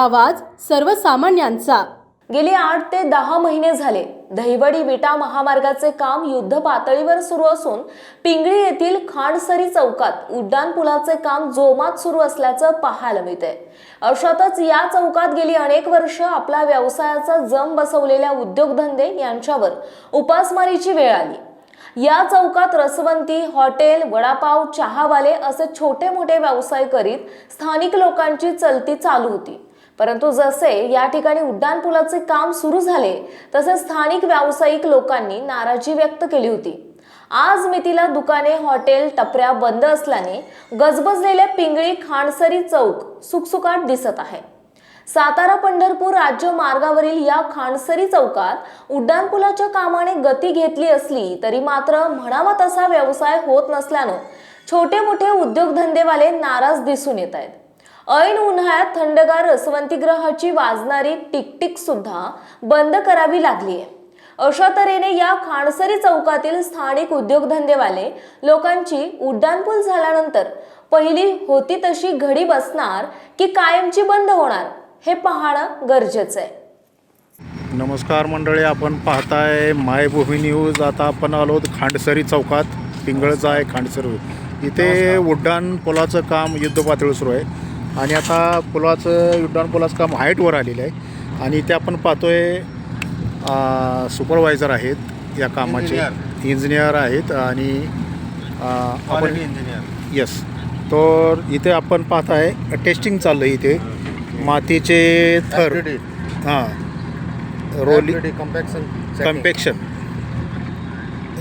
आवाज सर्वसामान्यांचा। गेली 8 ते 10 महिने झाले दहिवडी विटा महामार्गाचे काम युद्ध पातळीवर सुरू असून पिंगळी येथील खांडसरी चौकात उड्डाणपुलाचे काम जोमात सुरू असल्याचं पाहायला मिळतंय। अशातच या चौकात गेली अनेक वर्ष आपला व्यवसायाचा जम बसवलेल्या उद्योगधंदे यांच्यावर उपासमारीची वेळ आली। या चौकात रसवंती, हॉटेल, वडापाव, चहावाले असे छोटे मोठे व्यवसाय करीत स्थानिक लोकांची चलती चालू होती। परंतु जसे या ठिकाणी उड्डाणपुलाचे काम सुरू झाले तसे स्थानिक व्यावसायिक लोकांनी नाराजी व्यक्त केली होती। आज मितीला दुकाने, हॉटेल, टपऱ्या बंद असल्याने गजबजलेल्या पिंगळी खांडसरी चौक सुकसुकाट दिसत आहे। सातारा पंढरपूर राज्य मार्गावरील या खांडसरी चौकात उड्डाणपुलाच्या कामाने गती घेतली असली तरी मात्र म्हणावा तसा व्यवसाय होत नसल्याने छोटे मोठे उद्योगधंदेवाले नाराज दिसून येत आहेत। ऐन उन्हाळ्यात थंडगार रसवंतीगृहाची वाजणारी टिकटिक सुद्धा बंद करावी लागली आहे। अशा तऱ्हेने या खांडसरी चौकातील स्थानिक उद्योगधंदेवाले लोकांची उड्डाणपूल झाल्यानंतर पहिली होती तशी घडी बसणार की कायमची बंद होणार हे पाहणं गरजेचं आहे। नमस्कार मंडळी, आपण पाहताय मायभूमी न्यूज। आता आपण आलो खांडसरी चौकात, पिंगळचा आहे खांडसरी। इथे उड्डाण पुलाचं काम युद्ध पातळीवर सुरू आहे आणि आता उड्डाणपुलाचं काम हाईटवर आलेलं आहे आणि इथे आपण पाहतोय सुपरवायझर आहेत या कामाचे, इंजिनियर आहेत आणि आपण यस। तर इथे आपण पाहताय टेस्टिंग चाललं आहे। इथे मातीचे थर, रोलिंग, कम्पॅक्शन,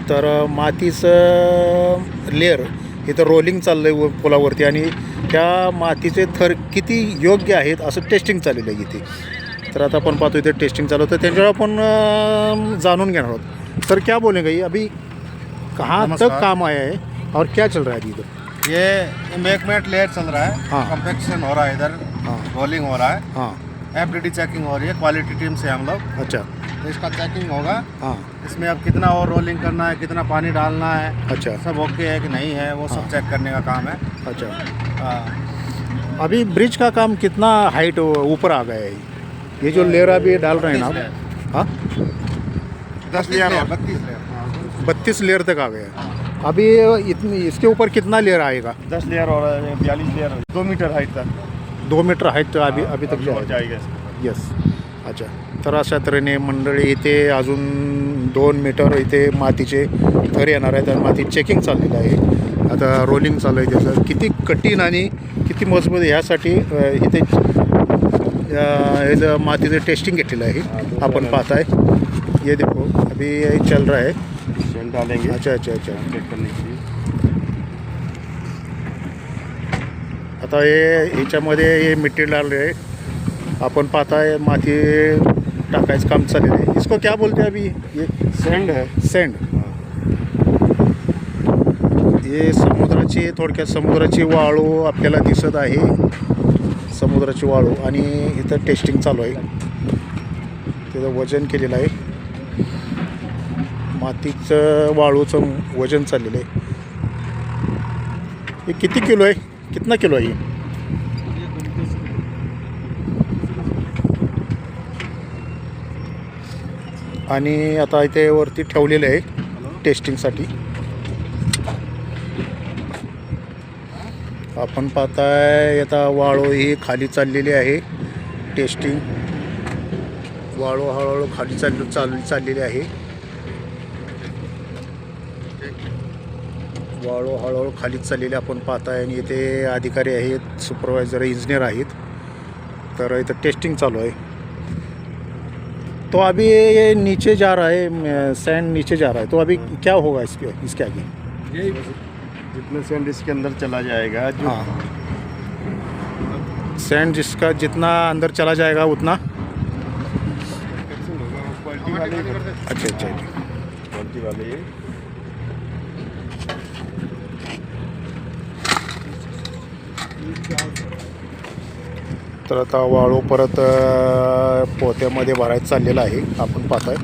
तर मातीचं लेअर इथं रोलिंग चाललं आहे पुलावरती आणि त्या मातीचे थर किती योग्य आहेत असं टेस्टिंग चाललेलं आहे इथे। तर आता आपण पाहतो इथे टेस्टिंग चालू होतं, त्यांच्यावर आपण जाणून घेणार आहोत। सर क्या बोलेंगे ये अभी कहाँ तक काम आया है और क्या चल रहा है अभी इधर? ये एम्बैंकमेंट लेयर चल रहा है, कम्पैक्शन हो रहा है, इधर रोलिंग हो रहा है, हाँ, एफडीटी चेकिंग हो रही है क्वालिटी टीम से हम लोग। अच्छा, तो इसका चेकिंग होगा, हाँ, इसमें अब कितना और रोलिंग करना है, कितना पानी डालना है, अच्छा, सब ओके है कि नहीं है, वो सब चेक करने का काम है। अच्छा। अभी ब्रिज का काम कितना हाइट ऊपर आ गया है? ये जो लेयर अभी डाल रहे हैं ना आप, हाँ, 10 लेयर, 32 लेयर तक आ गया। अभी इतनी इसके ऊपर कितना लेयर आएगा? 10 लेयर और 42 लेयर, 2 मीटर हाइट तक, 2 मीटर हाईट अभी तक जाएगा। यस, अच्छा। तर अशा तऱ्हेने मंडळी इथे अजून 2 मीटर इथे मातीचे थर येणार आहेत आणि माती चेकिंग चाललेलं आहे। आता रोलिंग चालू आहे त्याचं, किती कठीण आणि किती मजबूत यासाठी इथे मातीचं टेस्टिंग घेतलेलं आहे। आपण पाहताय ये देखो अभी यही चल रहा है, डालेंगे। अच्छा अच्छा अच्छा, चेक करने के लिए। आता ह्याच्यामध्ये हे मिट्टी डाल रहे हैं। आपण पाहताय माती टाकायचं काम चाललेलं आहे। इसको क्या बोलते हैं अभी? ये सैंड है, सैंड। हे समुद्राची, थोडक्यात समुद्राची वाळू आपल्याला दिसत आहे, समुद्राची वाळू, आणि इथं टेस्टिंग चालू आहे। त्याचं वजन केलेलं आहे, मातीचं वाळूचं वजन चाललेलं आहे। हे किती किलो आहे, कितना किलो आहे? आणि आता इथे वरती ठेवलेलं आहे टेस्टिंगसाठी। आपण पाहताय आता वाळू ही खाली चाललेली आहे, टेस्टिंग वाळू हळूहळू खाली चाललेली आहे। वाळू हळूहळू खाली चाललेली आपण पाहताय आणि इथे अधिकारी आहेत, सुपरवायझर, इंजिनियर आहेत। तर इथं टेस्टिंग चालू आहे। तो अभी ये नीचे जा रहा है, सैंड नीचे जा रहा है, तो अभी क्या होगा इसके आगे? ये जितना सैंड इसके अंदर चला जाएगा, जो हाँ, सैंड जिसका जितना अंदर चला जाएगा उतना। क्वालिटी वाले, अच्छा अच्छा, क्वालिटी वाले ये तर आता वाळू परत पोत्यामध्ये भरायचं चाललेलं आहे, आपण पाहताय।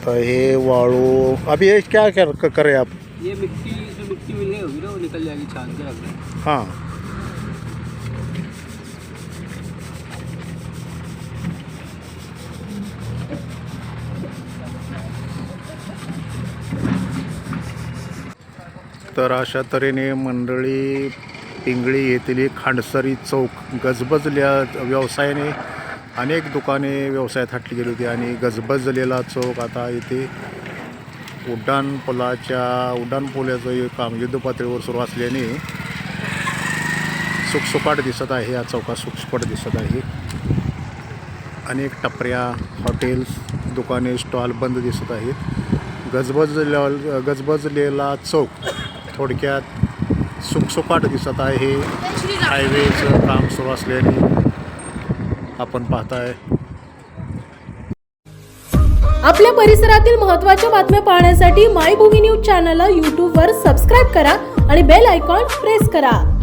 तर हे वाळू अभी ये क्या करें आप? ये मिट्टी इसमें मिट्टी मिल रही होगी ना, वो निकल जाएगी, छान के रख दें। हाँ तर अशा तऱ्हेने मंडळी पिंगळी येथील खांडसरी चौक गजबजल्या व्यवसायाने अनेक दुकाने व्यवसायात हटली गेली होती आणि गजबजलेला चौक आता इथे उड्डाणपुलाचं काम युद्धपातळीवर सुरू असल्याने सुखसुकाट दिसत आहे. या चौकात सुखसुकाट दिसत आहे. अनेक टपऱ्या, हॉटेल्स, दुकाने, स्टॉल बंद दिसत आहेत. गजबजलेला चौक थोडक्यात सुखसुकाट दिसत आहे. हायवेचं काम सुरू असल्याने आपण पाहताय. आपल्या परिसरातील महत्त्वाच्या बातम्या पाहण्यासाठी मायभूमी न्यूज चॅनलला यूट्यूबवर सबस्क्राईब करा आणि बेल आयकॉन प्रेस करा.